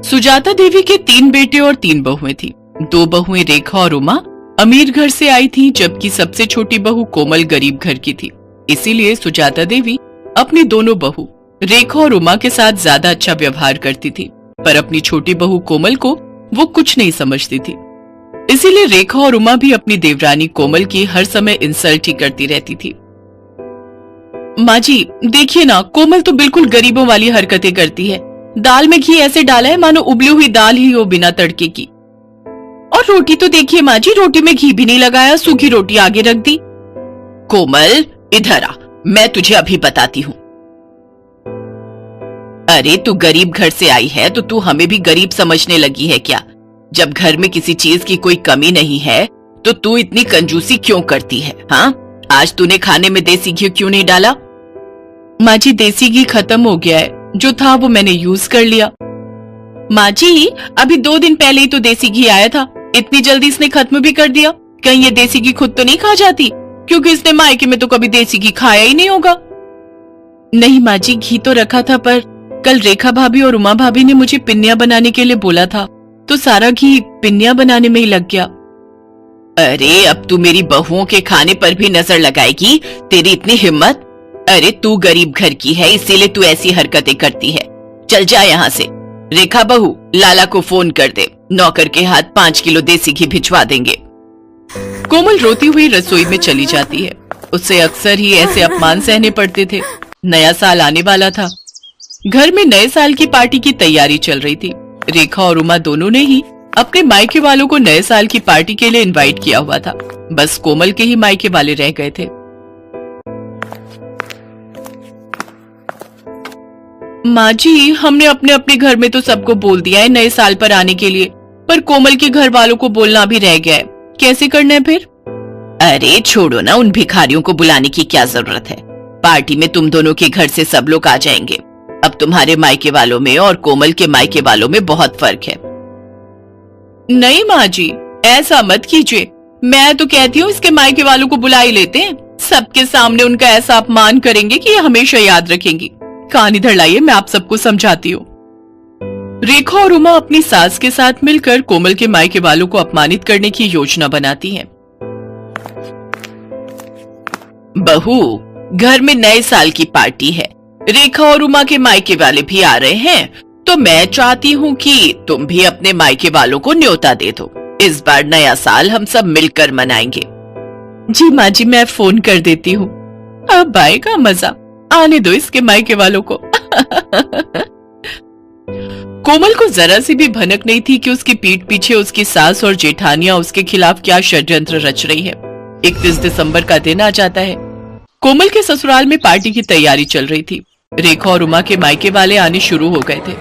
सुजाता देवी के 3 बेटे और 3 बहुएं थी। 2 बहुएं रेखा और उमा अमीर घर से आई थीं, जबकि सबसे छोटी बहू कोमल गरीब घर की थी। इसीलिए सुजाता देवी अपनी दोनों बहू रेखा और उमा के साथ ज्यादा अच्छा व्यवहार करती थी, पर अपनी छोटी बहू कोमल को वो कुछ नहीं समझती थी। इसीलिए रेखा और उमा भी अपनी देवरानी कोमल की हर समय इंसल्ट ही करती रहती थी। माँ जी देखिए ना, कोमल तो बिल्कुल गरीबों वाली हरकतें करती है। दाल में घी ऐसे डाला है मानो उबली हुई दाल ही हो बिना तड़के की। और रोटी तो देखिए माँ जी, रोटी में घी भी नहीं लगाया, सूखी रोटी आगे रख दी। कोमल इधर आ, मैं तुझे अभी बताती हूँ। अरे तू गरीब घर से आई है तो तू हमें भी गरीब समझने लगी है क्या? जब घर में किसी चीज की कोई कमी नहीं है तो तू इतनी कंजूसी क्यों करती है? हाँ, आज तूने खाने में देसी घी क्यों नहीं डाला? माँ जी देसी घी खत्म हो गया है, जो था वो मैंने यूज कर लिया। माँ जी अभी 2 दिन पहले ही तो देसी घी आया था, इतनी जल्दी इसने खत्म भी कर दिया। कहीं ये देसी घी खुद तो नहीं खा जाती? क्योंकि इसने मायके में तो कभी देसी घी खाया ही नहीं होगा। नहीं माँ जी, घी तो रखा था, पर कल रेखा भाभी और उमा भाभी ने मुझे पिन्नियां बनाने के लिए बोला था, तो सारा घी पिन्नियां बनाने में ही लग गया। अरे अब तू मेरी बहुओं के खाने पर भी नजर लगाएगी? तेरी इतनी हिम्मत? अरे तू गरीब घर की है, इसीलिए तू ऐसी हरकतें करती है। चल जा यहाँ से। रेखा बहू, लाला को फोन कर दे, नौकर के हाथ 5 किलो देसी घी भिजवा देंगे। कोमल रोती हुई रसोई में चली जाती है। उससे अक्सर ही ऐसे अपमान सहने पड़ते थे। नया साल आने वाला था। घर में नए साल की पार्टी की तैयारी चल रही थी। रेखा और उमा दोनों ने ही अपने मायके वालों को नए साल की पार्टी के लिए इनवाइट किया हुआ था। बस कोमल के ही मायके वाले रह गए थे। माँ जी हमने अपने अपने घर में तो सबको बोल दिया है नए साल पर आने के लिए, पर कोमल के घर वालों को बोलना भी रह गया है। कैसे करना है फिर? अरे छोड़ो ना, उन भिखारियों को बुलाने की क्या जरूरत है। पार्टी में तुम दोनों के घर से सब लोग आ जाएंगे। अब तुम्हारे मायके वालों में और कोमल के मायके वालों में बहुत फर्क है। नहीं माँ जी, ऐसा मत कीजिए। मैं तो कहती हूँ इसके मायके वालों को बुला ही लेते हैं। सबके सामने उनका ऐसा अपमान करेंगे कि ये हमेशा याद रखेंगी। कान इधर लाइए, मैं आप सबको समझाती हूँ। रेखा और उमा अपनी सास के साथ मिलकर कोमल के मायके वालों को अपमानित करने की योजना बनाती हैं। बहू, घर में नए साल की पार्टी है। रेखा और उमा के मायके वाले भी आ रहे हैं, तो मैं चाहती हूँ कि तुम भी अपने मायके वालों को न्योता दे दो। इस बार नया साल हम सब मिलकर मनाएंगे। जी माँ जी, मैं फोन कर देती हूँ। अब आएगा मजा, आने दो इसके मायके वालों को। कोमल को जरा सी भी भनक नहीं थी कि उसकी पीठ पीछे उसकी सास और जेठानियां उसके खिलाफ क्या षड्यंत्र रच रही है। 31 दिसंबर का दिन आ जाता है। कोमल के ससुराल में पार्टी की तैयारी चल रही थी। रेखा और उमा के मायके वाले आने शुरू हो गए थे।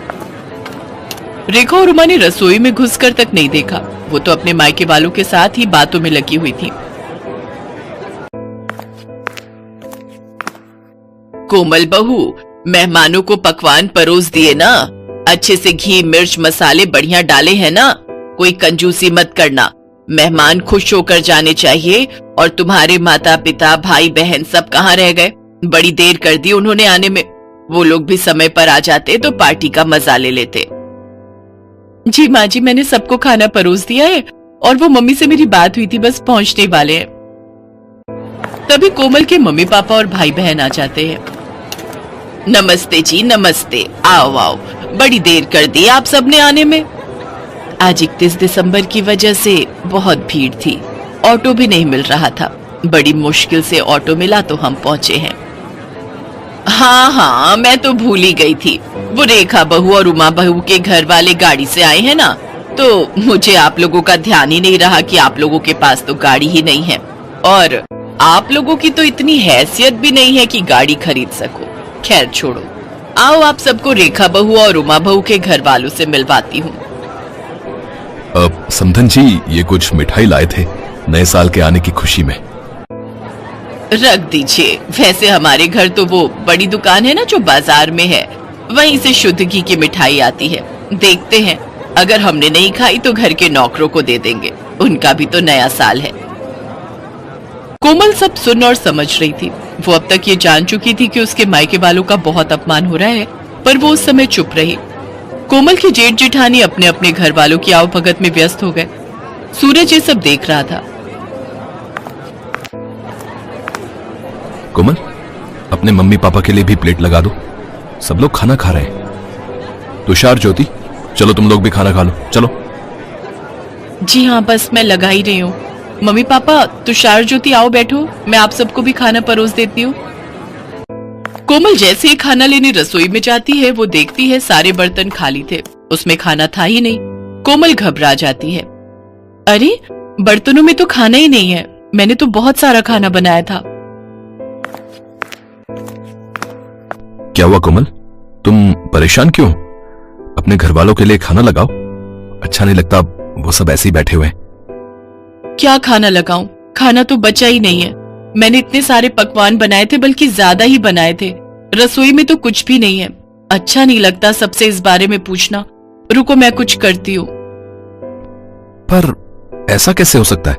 रेखा और उमा ने रसोई में घुसकर तक नहीं देखा। वो तो अपने मायके वालों के साथ ही बातों में लगी हुई थी। कोमल बहू, मेहमानों को पकवान परोस दिए ना? अच्छे से घी मिर्च मसाले बढ़िया डाले हैं ना? कोई कंजूसी मत करना। मेहमान खुश होकर जाने चाहिए। और तुम्हारे माता पिता भाई बहन सब कहाँ रह गए? बड़ी देर कर दी उन्होंने आने में। वो लोग भी समय पर आ जाते तो पार्टी का मजा ले लेते। जी माँ जी, मैंने सबको खाना परोस दिया है और वो मम्मी से मेरी बात हुई थी, बस पहुंचने वाले हैं। तभी कोमल के मम्मी पापा और भाई बहन आ जाते हैं। नमस्ते जी, नमस्ते। आओ आओ, बड़ी देर कर दी आप सबने आने में। आज 31 दिसंबर की वजह से बहुत भीड़ थी। ऑटो भी नहीं मिल रहा था। बड़ी मुश्किल से ऑटो मिला तो हम पहुंचे हैं। हाँ हाँ, मैं तो भूल ही गई थी। वो रेखा बहू और उमा बहू के घर वाले गाड़ी से आए हैं ना, तो मुझे आप लोगों का ध्यान ही नहीं रहा कि आप लोगों के पास तो गाड़ी ही नहीं है। और आप लोगों की तो इतनी हैसियत भी नहीं है कि गाड़ी खरीद सको। खैर छोड़ो, आओ आप सबको रेखा बहू और उमा बहू के घर वालों से मिलवाती हूँ। समधन जी, ये कुछ मिठाई लाए थे नए साल के आने की खुशी में। रख दीजिए। वैसे हमारे घर तो वो बड़ी दुकान है ना जो बाजार में है, वहीं से शुद्ध घी की मिठाई आती है। देखते हैं, अगर हमने नहीं खाई तो घर के नौकरों को दे देंगे, उनका भी तो नया साल है। कोमल सब सुन और समझ रही थी। वो अब तक ये जान चुकी थी कि उसके मायके वालों का बहुत अपमान हो रहा है, पर वो उस समय चुप रही। कोमल के जेठ जेठानी अपने अपने घर वालों की आवभगत में व्यस्त हो गए। सूरज ये सब देख रहा था। कोमल, अपने मम्मी पापा के लिए भी प्लेट लगा दो, सब लोग खाना खा रहे हैं। तुषार, ज्योति, चलो तुम लोग भी खाना खा लो, चलो। जी हाँ, बस मैं लगा ही रही हूँ। मम्मी पापा, तुषार, ज्योति, आओ बैठो, मैं आप सबको भी खाना परोस देती हूँ। कोमल जैसे ही खाना लेने रसोई में जाती है, वो देखती है सारे बर्तन खाली थे, उसमें खाना था ही नहीं। कोमल घबरा जाती है। अरे, बर्तनों में तो खाना ही नहीं है, मैंने तो बहुत सारा खाना बनाया था। क्या हुआ कोमल, तुम परेशान क्यों? अपने घर वालों के लिए खाना लगाओ। अच्छा नहीं लगता वो सब ऐसे ही बैठे हुए हैं। क्या खाना लगाऊं? खाना तो बचा ही नहीं है। मैंने इतने सारे पकवान बनाए थे, बल्कि ज्यादा ही बनाए थे। रसोई में तो कुछ भी नहीं है। अच्छा नहीं लगता सबसे इस बारे में पूछना। रुको, मैं कुछ करती हूँ। पर ऐसा कैसे हो सकता है?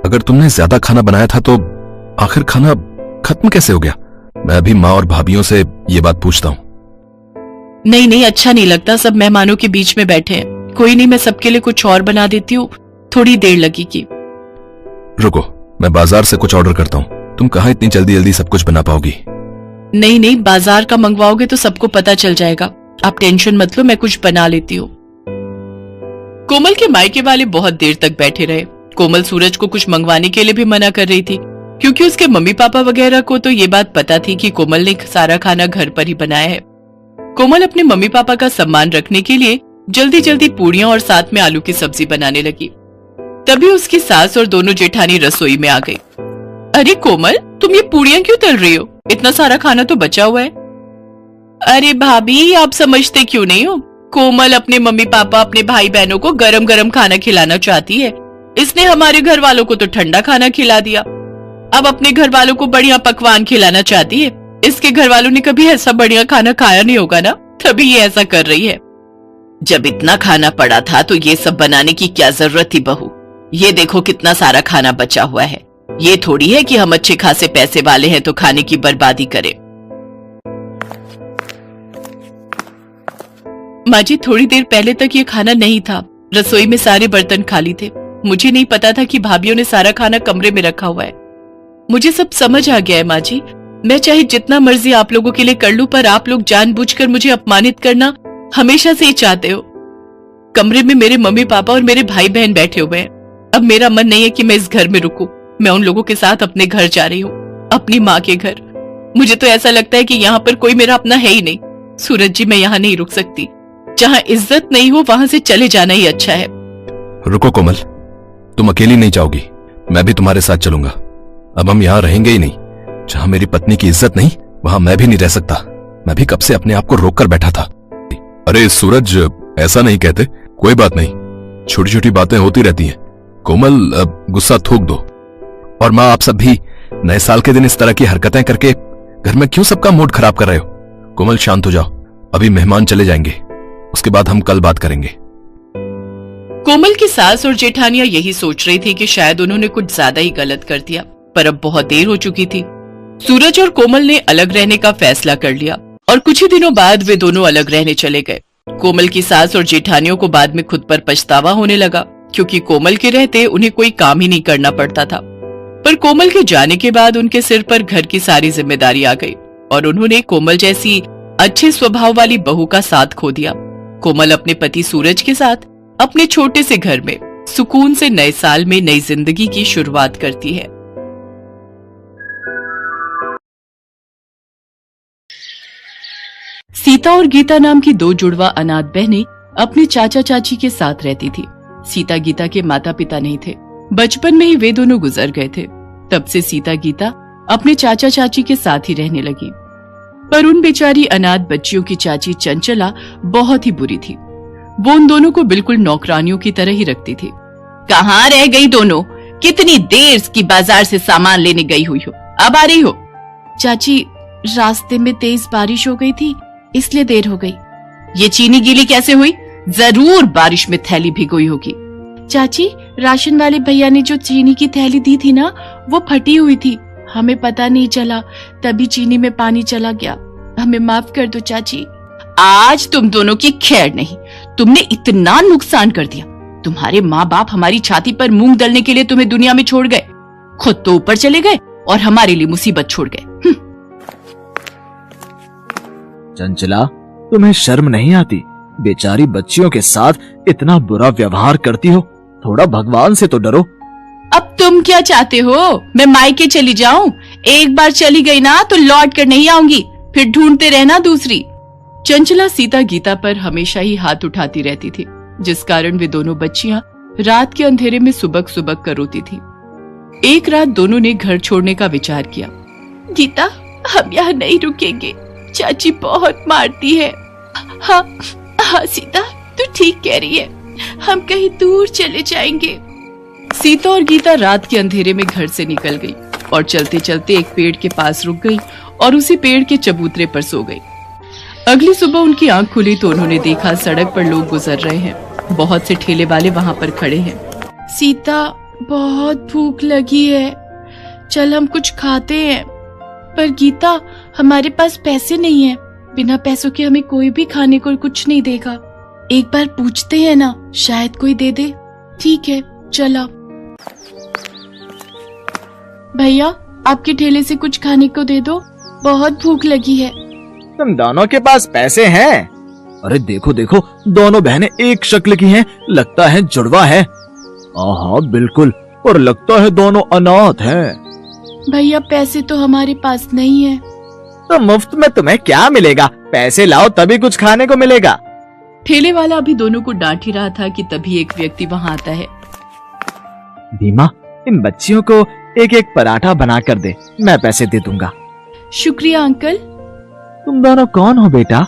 अगर तुमने ज्यादा खाना बनाया था तो आखिर खाना खत्म कैसे हो गया? मैं अभी माँ और भाभीियों से ये बात पूछता हूँ। नहीं नहीं, अच्छा नहीं लगता, सब मेहमानों के बीच में बैठे हैं। कोई नहीं, मैं सबके लिए कुछ और बना देती हूँ, थोड़ी देर लगेगी। रुको, मैं बाजार से कुछ ऑर्डर करता हूँ। तुम कहाँ इतनी जल्दी जल्दी सब कुछ बना पाओगी? नहीं नहीं, बाजार का मंगवाओगे तो सबको पता चल जाएगा। आप टेंशन मत लो, मैं कुछ बना लेती हूँ। कोमल के मायके वाले बहुत देर तक बैठे रहे। कोमल सूरज को कुछ मंगवाने के लिए भी मना कर रही थी, क्योंकि उसके मम्मी पापा वगैरह को तो ये बात पता थी कि कोमल ने सारा खाना घर पर ही बनाया है। कोमल अपने मम्मी पापा का सम्मान रखने के लिए जल्दी जल्दी पूड़ियां और साथ में आलू की सब्जी बनाने लगी। तभी उसकी सास और दोनों जेठानी रसोई में आ गई। अरे कोमल, तुम ये पूड़ियां क्यों तल रही हो? इतना सारा खाना तो बचा हुआ है। अरे भाभी, आप समझते क्यों नहीं हो? कोमल अपने मम्मी पापा, अपने भाई बहनों को गरम गरम खाना खिलाना चाहती है। इसने हमारे घर वालों को तो ठंडा खाना खिला दिया, अब अपने घर वालों को बढ़िया पकवान खिलाना चाहती है। इसके घर वालों ने कभी ऐसा बढ़िया खाना खाया नहीं होगा ना, तभी ये ऐसा कर रही है। जब इतना खाना पड़ा था तो ये सब बनाने की क्या जरूरत थी बहू? ये देखो कितना सारा खाना बचा हुआ है। ये थोड़ी है कि हम अच्छे खासे पैसे वाले हैं तो खाने की बर्बादी करें। माँ जी, थोड़ी देर पहले तक ये खाना नहीं था। रसोई में सारे बर्तन खाली थे। मुझे नहीं पता था कि भाभीियों ने सारा खाना कमरे में रखा हुआ है। मुझे सब समझ आ गया है माँ जी। मैं चाहे जितना मर्जी आप लोगों के लिए कर लूं, पर आप लोग जानबूझकर मुझे अपमानित करना हमेशा से ही चाहते हो। कमरे में मेरे मम्मी पापा और मेरे भाई बहन बैठे हुए हैं। अब मेरा मन नहीं है कि मैं इस घर में रुकूं। मैं उन लोगों के साथ अपने घर जा रही हूँ, अपनी माँ के घर। मुझे तो ऐसा लगता है कि यहाँ पर कोई मेरा अपना है ही नहीं। सूरज जी, मैं यहाँ नहीं रुक सकती। जहाँ इज्जत नहीं हो वहां से चले जाना ही अच्छा है। रुको कोमल, तुम अकेली नहीं जाओगी, मैं भी तुम्हारे साथ चलूंगा। अब हम यहाँ रहेंगे ही नहीं। जहाँ मेरी पत्नी की इज्जत नहीं, वहां मैं भी नहीं रह सकता। मैं भी कब से अपने आप को रोक कर बैठा था। अरे सूरज, ऐसा नहीं कहते। कोई बात नहीं, छोटी छोटी बातें होती रहती हैं। कोमल, गुस्सा थूक दो। और माँ, आप सब भी नए साल के दिन इस तरह की हरकतें करके घर में क्यों सबका मूड खराब कर रहे हो? कोमल, शांत हो जाओ, अभी मेहमान चले जाएंगे, उसके बाद हम कल बात करेंगे। कोमल की सास और जेठानियां यही सोच रही थी कि शायद उन्होंने कुछ ज्यादा ही गलत कर दिया, पर अब बहुत देर हो चुकी थी। सूरज और कोमल ने अलग रहने का फैसला कर लिया और कुछ ही दिनों बाद वे दोनों अलग रहने चले गए। कोमल की सास और जेठानियों को बाद में खुद पर पछतावा होने लगा, क्योंकि कोमल के रहते उन्हें कोई काम ही नहीं करना पड़ता था। पर कोमल के जाने के बाद उनके सिर पर घर की सारी जिम्मेदारी आ गई और उन्होंने कोमल जैसी अच्छे स्वभाव वाली बहू का साथ खो दिया। कोमल अपने पति सूरज के साथ अपने छोटे से घर में सुकून से नए साल में नई जिंदगी की शुरुआत करती है। सीता और गीता नाम की दो जुड़वा अनाथ बहनें अपने चाचा चाची के साथ रहती थी। सीता गीता के माता पिता नहीं थे, बचपन में ही वे दोनों गुजर गए थे। तब से सीता गीता अपने चाचा चाची के साथ ही रहने लगी। पर उन बेचारी अनाथ बच्चियों की चाची चंचला बहुत ही बुरी थी। वो उन दोनों को बिल्कुल नौकरानियों की तरह ही रखती थी। कहाँ रह गई दोनों? कितनी देर की बाजार से सामान लेने गई हुई हो, अब आ रही हो? चाची, रास्ते में तेज बारिश हो गई थी, इसलिए देर हो गई। ये चीनी गीली कैसे हुई? जरूर बारिश में थैली भिगोई होगी। चाची, राशन वाले भैया ने जो चीनी की थैली दी थी ना, वो फटी हुई थी, हमें पता नहीं चला, तभी चीनी में पानी चला गया। हमें माफ कर दो चाची। आज तुम दोनों की खैर नहीं। तुमने इतना नुकसान कर दिया। तुम्हारे माँ बाप हमारी छाती पर मूंग दलने के लिए तुम्हें दुनिया में छोड़ गए, खुद तो ऊपर चले गए और हमारे लिए मुसीबत छोड़ गए। चंचला, तुम्हें शर्म नहीं आती? बेचारी बच्चियों के साथ इतना बुरा व्यवहार करती हो। थोड़ा भगवान से तो डरो। अब तुम क्या चाहते हो? मैं मायके चली जाऊं? एक बार चली गई ना तो लौट कर नहीं आऊंगी, फिर ढूंढते रहना दूसरी। चंचला सीता गीता पर हमेशा ही हाथ उठाती रहती थी, जिस कारण वे दोनों बच्चियां रात के अंधेरे में सुबक सुबक कर रोती थी। एक रात दोनों ने घर छोड़ने का विचार किया। गीता, हम यहाँ नहीं रुकेंगे, चाची बहुत मारती है। हाँ हाँ सीता, तू ठीक कह रही है, हम कहीं दूर चले जाएंगे। सीता और गीता रात के अंधेरे में घर से निकल गई और चलते चलते एक पेड़ के पास रुक गई और उसी पेड़ के चबूतरे पर सो गई। अगली सुबह उनकी आंख खुली तो उन्होंने देखा सड़क पर लोग गुजर रहे हैं। बहुत से ठेले वाले वहां पर खड़े हैं। सीता, बहुत भूख लगी है, चल हम कुछ खाते हैं। पर गीता, हमारे पास पैसे नहीं है, बिना पैसों के हमें कोई भी खाने को कुछ नहीं देगा। एक बार पूछते हैं ना, शायद कोई दे दे। ठीक है, चला। भैया, आपके ठेले से कुछ खाने को दे दो, बहुत भूख लगी है। तुम दोनों के पास पैसे हैं? अरे देखो देखो, दोनों बहनें एक शक्ल की हैं, लगता है जुड़वा है। हाँ बिल्कुल, और लगता है दोनों अनाथ हैं। भैया, पैसे तो हमारे पास नहीं है। तो मुफ्त में तुम्हें क्या मिलेगा? पैसे लाओ तभी कुछ खाने को मिलेगा। ठेले वाला अभी दोनों को डांट ही रहा था कि तभी एक व्यक्ति वहां आता है। भीमा, इन बच्चियों को एक एक पराठा बना कर दे, मैं पैसे दे दूंगा। शुक्रिया अंकल। तुम दोनों कौन हो बेटा?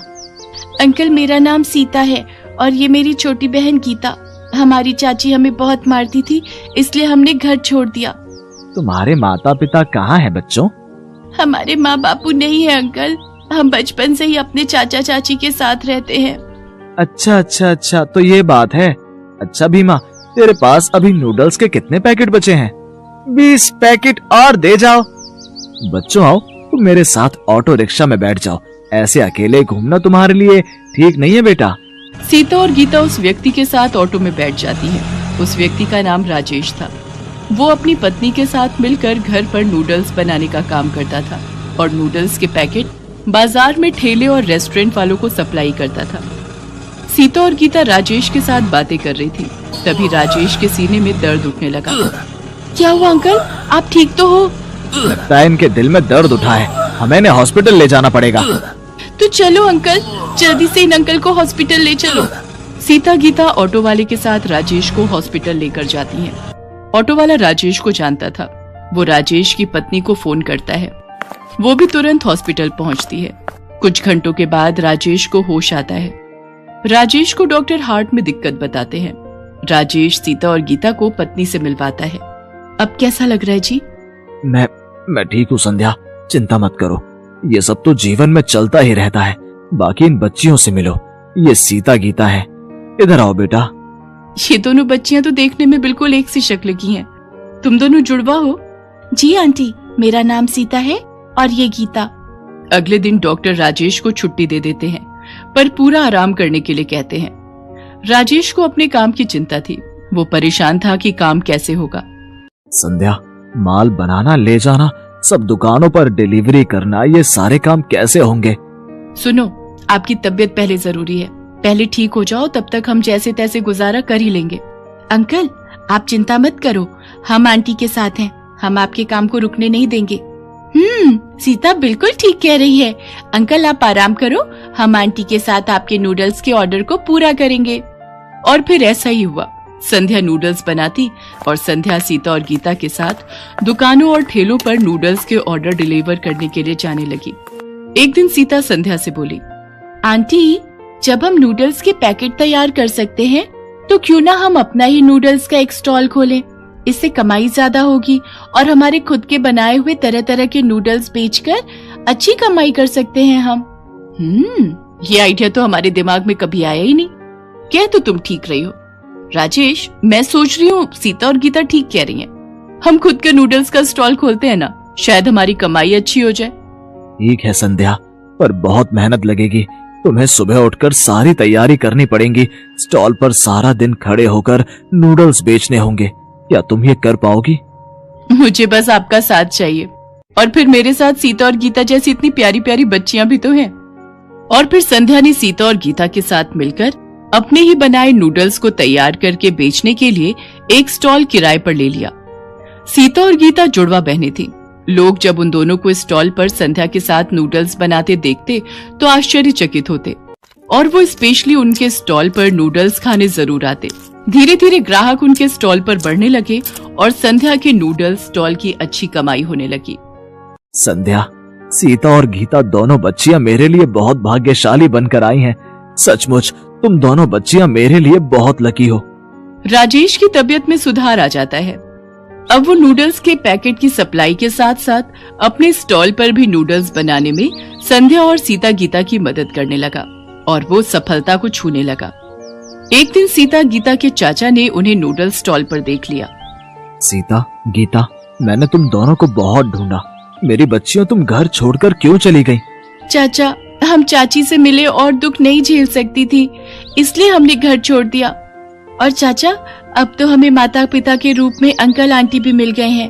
अंकल, मेरा नाम सीता है और ये मेरी छोटी बहन गीता। हमारी चाची हमें बहुत मारती थी, इसलिए हमने घर छोड़ दिया। तुम्हारे माता पिता कहाँ हैं बच्चों? हमारे माँ बापू नहीं है अंकल, हम बचपन से ही अपने चाचा चाची के साथ रहते हैं। अच्छा अच्छा अच्छा, तो ये बात है। अच्छा भीमा, तेरे पास अभी नूडल्स के कितने पैकेट बचे हैं? 20 पैकेट और दे जाओ। बच्चों आओ, तुम मेरे साथ ऑटो रिक्शा में बैठ जाओ, ऐसे अकेले घूमना तुम्हारे लिए ठीक नहीं है बेटा। सीता और गीता उस व्यक्ति के साथ ऑटो में बैठ जाती है। उस व्यक्ति का नाम राजेश था। वो अपनी पत्नी के साथ मिलकर घर पर नूडल्स बनाने का काम करता था और नूडल्स के पैकेट बाजार में ठेले और रेस्टोरेंट वालों को सप्लाई करता था। सीता और गीता राजेश के साथ बातें कर रही थी, तभी राजेश के सीने में दर्द उठने लगा। क्या हुआ अंकल, आप ठीक तो हो? लगता है इनके दिल में दर्द उठा है, हमें इन्हें हॉस्पिटल ले जाना पड़ेगा। तो चलो अंकल, जल्दी से इन अंकल को हॉस्पिटल ले चलो। सीता गीता ऑटो वाले के साथ राजेश को हॉस्पिटल लेकर जाती हैं। ऑटो वाला राजेश को जानता था। वो राजेश की पत्नी को फोन करता है। वो भी तुरंत हॉस्पिटल पहुंचती है। कुछ घंटों के बाद राजेश को होश आता है। राजेश को डॉक्टर हार्ट में दिक्कत बताते हैं। राजेश सीता और गीता को पत्नी से मिलवाता है। अब कैसा लग रहा है जी? मैं ठीक हूँ संध्या, चिंता मत करो, ये सब तो जीवन में चलता ही रहता है। बाकी इन बच्चियों से मिलो, ये सीता गीता है। इधर आओ बेटा। ये दोनों बच्चियां तो देखने में बिल्कुल एक सी शक्ल की हैं। तुम दोनों जुड़वा हो? जी आंटी, मेरा नाम सीता है और ये गीता। अगले दिन डॉक्टर राजेश को छुट्टी दे देते हैं, पर पूरा आराम करने के लिए कहते हैं। राजेश को अपने काम की चिंता थी। वो परेशान था कि काम कैसे होगा। संध्या, माल बनाना, ले जाना, सब दुकानों पर डिलीवरी करना, ये सारे काम कैसे होंगे? सुनो, आपकी तबीयत पहले जरूरी है। पहले ठीक हो जाओ, तब तक हम जैसे तैसे गुजारा कर ही लेंगे। अंकल, आप चिंता मत करो, हम आंटी के साथ हैं, हम आपके काम को रुकने नहीं देंगे। सीता बिल्कुल ठीक कह रही है। अंकल आप आराम करो, हम आंटी के साथ आपके नूडल्स के ऑर्डर को पूरा करेंगे। और फिर ऐसा ही हुआ। संध्या नूडल्स बनाती और संध्या सीता और गीता के साथ दुकानों और ठेलों पर नूडल्स के ऑर्डर डिलीवर करने के लिए जाने लगी। एक दिन सीता संध्या से बोली, आंटी, जब हम नूडल्स के पैकेट तैयार कर सकते हैं तो क्यों ना हम अपना ही नूडल्स का एक स्टॉल खोलें। इससे कमाई ज्यादा होगी और हमारे खुद के बनाए हुए तरह तरह के नूडल्स बेचकर अच्छी कमाई कर सकते हैं हम। ये आइडिया तो हमारे दिमाग में कभी आया ही नहीं। कह तो तुम ठीक रही हो राजेश, मैं सोच रही हूँ सीता और गीता ठीक कह रही हैं। हम खुद के नूडल्स का स्टॉल खोलते हैं ना, शायद हमारी कमाई अच्छी हो जाए। ठीक है संध्या, पर बहुत मेहनत लगेगी। तुम्हें सुबह उठकर सारी तैयारी करनी पड़ेगी। स्टॉल पर सारा दिन खड़े होकर नूडल्स बेचने होंगे। क्या तुम ये कर पाओगी? मुझे बस आपका साथ चाहिए, और फिर मेरे साथ सीता और गीता जैसी इतनी प्यारी प्यारी बच्चियां भी तो हैं। और फिर संध्या ने सीता और गीता के साथ मिलकर अपने ही बनाए नूडल्स को तैयार करके बेचने के लिए एक स्टॉल किराए पर ले लिया। सीता और गीता जुड़वा बहनें थीं। लोग जब उन दोनों को स्टॉल पर संध्या के साथ नूडल्स बनाते देखते तो आश्चर्यचकित होते, और वो स्पेशली उनके स्टॉल पर नूडल्स खाने जरूर आते। धीरे धीरे ग्राहक उनके स्टॉल पर बढ़ने लगे और संध्या के नूडल्स स्टॉल की अच्छी कमाई होने लगी। संध्या, सीता और गीता दोनों बच्चियां मेरे लिए बहुत भाग्यशाली बनकर आई हैं। सचमुच तुम दोनों बच्चियां मेरे लिए बहुत लकी हो। राजेश की तबीयत में सुधार आ जाता है। अब वो नूडल्स के पैकेट की सप्लाई के साथ साथ अपने स्टॉल पर भी नूडल्स बनाने में संध्या और सीता गीता की मदद करने लगा, और वो सफलता को छूने लगा। एक दिन सीता गीता के चाचा ने उन्हें नूडल्स स्टॉल पर देख लिया। सीता, गीता, मैंने तुम दोनों को बहुत ढूंढा। मेरी बच्चियों, तुम घर छोड़कर क्यों चली गई? चाचा, हम चाची से मिले और दुख नहीं झेल सकती थी, इसलिए हमने घर छोड़ दिया। और चाचा, अब तो हमें माता पिता के रूप में अंकल आंटी भी मिल गए हैं।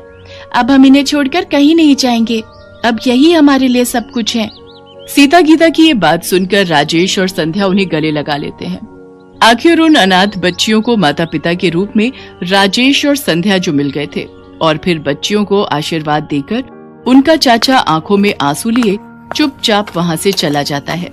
अब हम इन्हें छोड़कर कहीं नहीं जाएंगे। अब यही हमारे लिए सब कुछ है। सीता गीता की ये बात सुनकर राजेश और संध्या उन्हें गले लगा लेते हैं। आखिर उन अनाथ बच्चियों को माता पिता के रूप में राजेश और संध्या जो मिल गए थे, और फिर बच्चियों को आशीर्वाद देकर उनका चाचा आंखों में आंसू लिए चुपचाप वहां से चला जाता है।